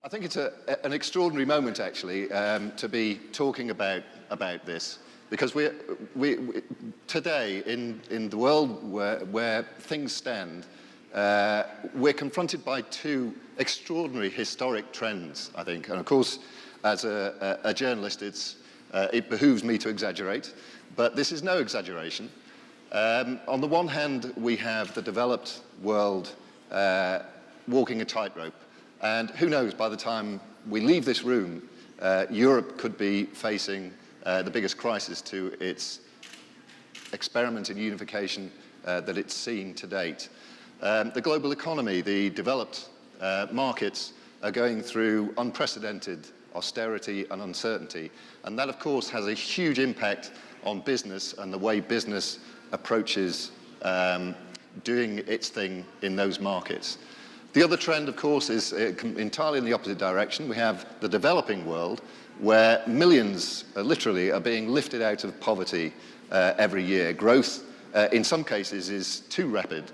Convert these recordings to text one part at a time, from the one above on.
I think it's an extraordinary moment, actually, to be talking about this, because today, in the world where things stand, we're confronted by two extraordinary historic trends, I think. And of course, as a journalist, it behooves me to exaggerate, but this is no exaggeration. On the one hand, we have the developed world walking a tightrope. And who knows, by the time we leave this room, Europe could be facing the biggest crisis to its experiment in unification that it's seen to date. The global economy, the developed markets are going through unprecedented austerity and uncertainty. And that, of course, has a huge impact on business and the way business approaches doing its thing in those markets. The other trend, of course, is entirely in the opposite direction. We have the developing world, where millions, literally, are being lifted out of poverty every year. Growth, in some cases, is too rapid,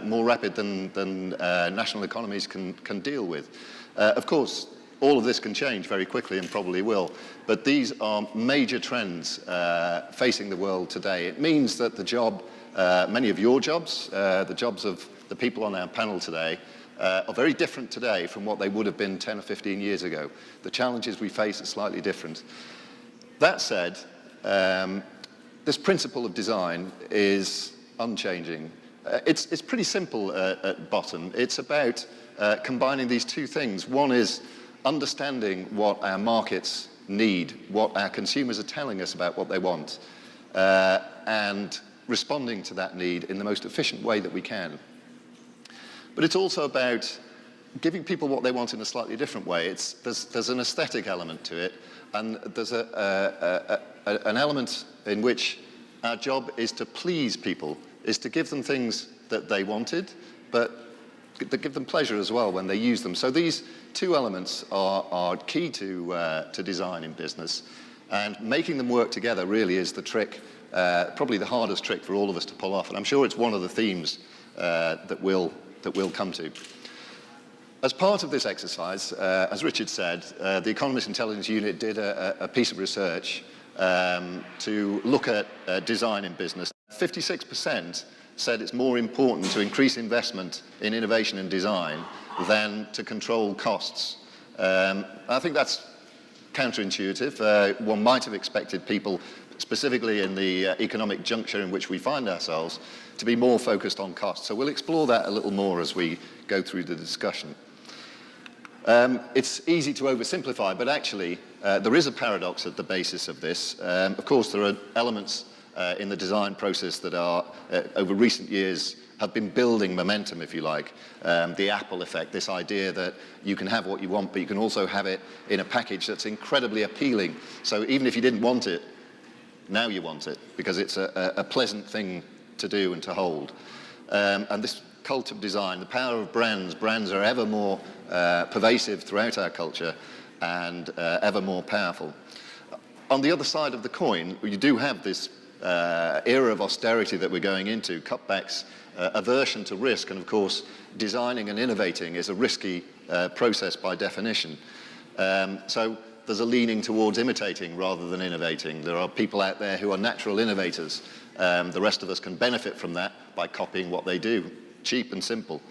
more rapid than national economies can deal with. Of course, all of this can change very quickly and probably will, but these are major trends facing the world today. It means that the job, many of your jobs, the jobs of the people on our panel today, are very different today from what they would have been 10 or 15 years ago. The challenges we face are slightly different. That said, this principle of design is unchanging. It's pretty simple at bottom. It's about combining these two things. One is understanding what our markets need, what our consumers are telling us about what they want, and responding to that need in the most efficient way that we can. But it's also about giving people what they want in a slightly different way. There's an aesthetic element to it, and there's an element in which our job is to please people, is to give them things that they wanted, but that give them pleasure as well when they use them. So these two elements are key to design in business, and making them work together really is the trick, probably the hardest trick for all of us to pull off. And I'm sure it's one of the themes that we'll come to. As part of this exercise, as Richard said, the Economist Intelligence Unit did a piece of research to look at design in business. 56% said it's more important to increase investment in innovation and design than to control costs. I think that's counterintuitive. One might have expected people, specifically in the economic juncture in which we find ourselves, to be more focused on costs. So we'll explore that a little more as we go through the discussion. It's easy to oversimplify, but actually there is a paradox at the basis of this. Of course, there are elements in the design process that are, over recent years, have been building momentum, if you like. The Apple effect, this idea that you can have what you want, but you can also have it in a package that's incredibly appealing. So even if you didn't want it, now you want it, because it's a pleasant thing to do and to hold. And this cult of design, the power of brands are ever more pervasive throughout our culture and ever more powerful. On the other side of the coin, you do have this era of austerity that we're going into, cutbacks, aversion to risk, and of course, designing and innovating is a risky process by definition. So there's a leaning towards imitating rather than innovating. There are people out there who are natural innovators. The rest of us can benefit from that by copying what they do. Cheap and simple.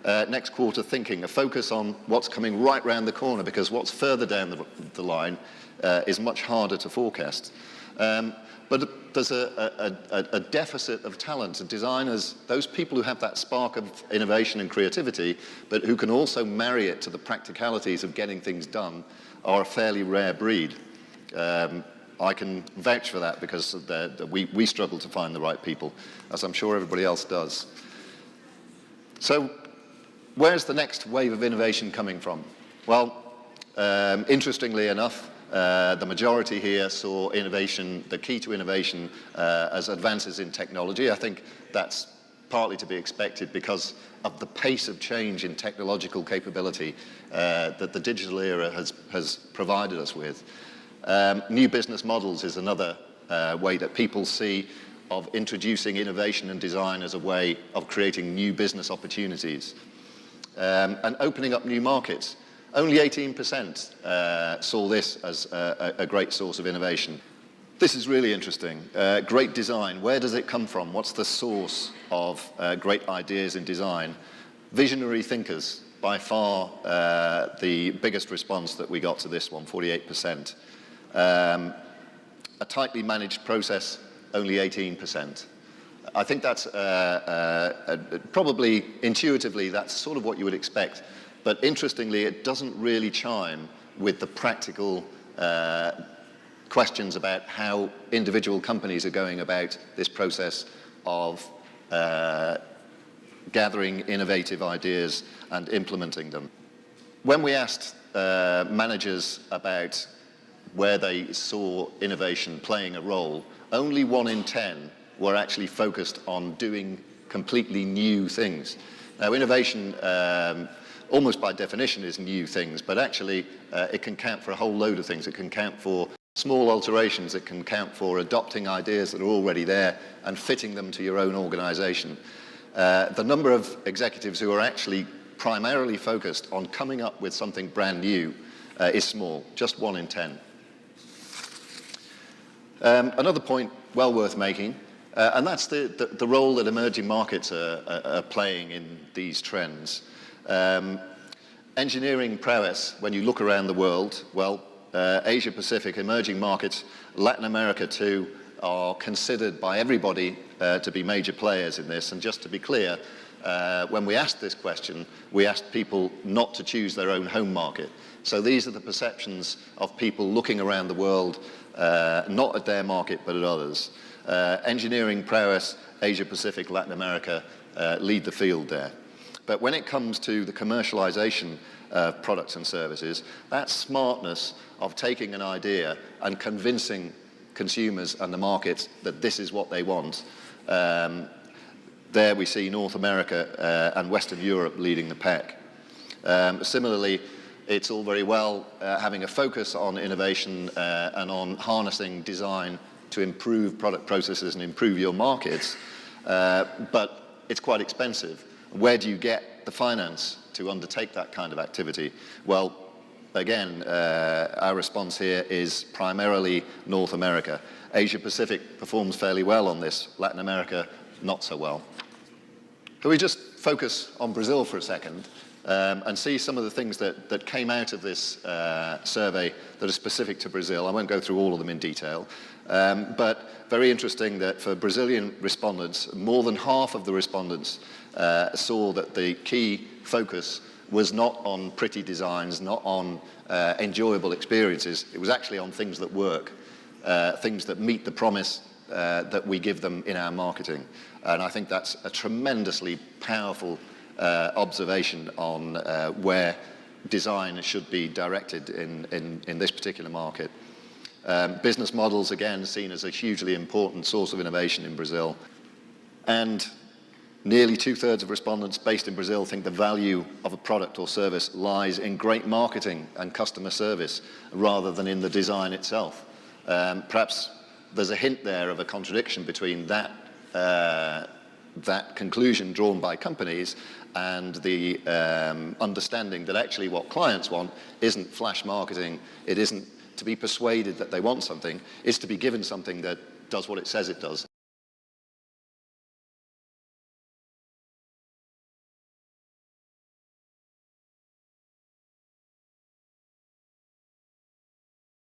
Next quarter thinking, a focus on what's coming right round the corner, because what's further down the line is much harder to forecast. But there's a deficit of talent, and designers, those people who have that spark of innovation and creativity, but who can also marry it to the practicalities of getting things done, are a fairly rare breed. I can vouch for that, because we struggle to find the right people, as I'm sure everybody else does. So where's the next wave of innovation coming from? Well, interestingly enough, the majority here saw innovation, the key to innovation, as advances in technology. I think that's partly to be expected because of the pace of change in technological capability that the digital era has provided us with. New business models is another way that people see of introducing innovation and design as a way of creating new business opportunities. And opening up new markets. Only 18% saw this as a great source of innovation. This is really interesting. Great design, where does it come from? What's the source of great ideas in design? Visionary thinkers, by far the biggest response that we got to this one, 48%. A tightly managed process, only 18%. I think that's probably intuitively, that's sort of what you would expect. But interestingly, it doesn't really chime with the practical questions about how individual companies are going about this process of gathering innovative ideas and implementing them. When we asked managers about where they saw innovation playing a role, only 1 in 10 were actually focused on doing completely new things. Now, innovation, almost by definition, is new things, but actually it can count for a whole load of things. It can count for small alterations. It can count for adopting ideas that are already there and fitting them to your own organization. The number of executives who are actually primarily focused on coming up with something brand new is small, just 1 in 10. Another point well worth making, and that's the role that emerging markets are playing in these trends. Engineering prowess, when you look around the world, well, Asia Pacific, emerging markets, Latin America too, are considered by everybody to be major players in this. And just to be clear, when we asked this question, we asked people not to choose their own home market. So these are the perceptions of people looking around the world, not at their market, but at others. Engineering prowess, Asia Pacific, Latin America lead the field there. But when it comes to the commercialization of products and services, that smartness of taking an idea and convincing consumers and the markets that this is what they want, there we see North America and Western Europe leading the pack. Similarly, it's all very well having a focus on innovation and on harnessing design to improve product processes and improve your markets, but it's quite expensive. Where do you get the finance to undertake that kind of activity? Well, again, our response here is primarily North America. Asia Pacific performs fairly well on this, Latin America not so well. So we just focus on Brazil for a second and see some of the things that came out of this survey that are specific to Brazil. I won't go through all of them in detail, but very interesting that for Brazilian respondents, more than half of the respondents saw that the key focus was not on pretty designs, not on enjoyable experiences. It was actually on things that work, things that meet the promise that we give them in our marketing. And I think that's a tremendously powerful observation on where design should be directed in this particular market. Business models, again, seen as a hugely important source of innovation in Brazil. And nearly 2/3 of respondents based in Brazil think the value of a product or service lies in great marketing and customer service rather than in the design itself. Perhaps there's a hint there of a contradiction between that conclusion drawn by companies and the understanding that actually what clients want isn't flash marketing, it isn't to be persuaded that they want something, it's to be given something that does what it says it does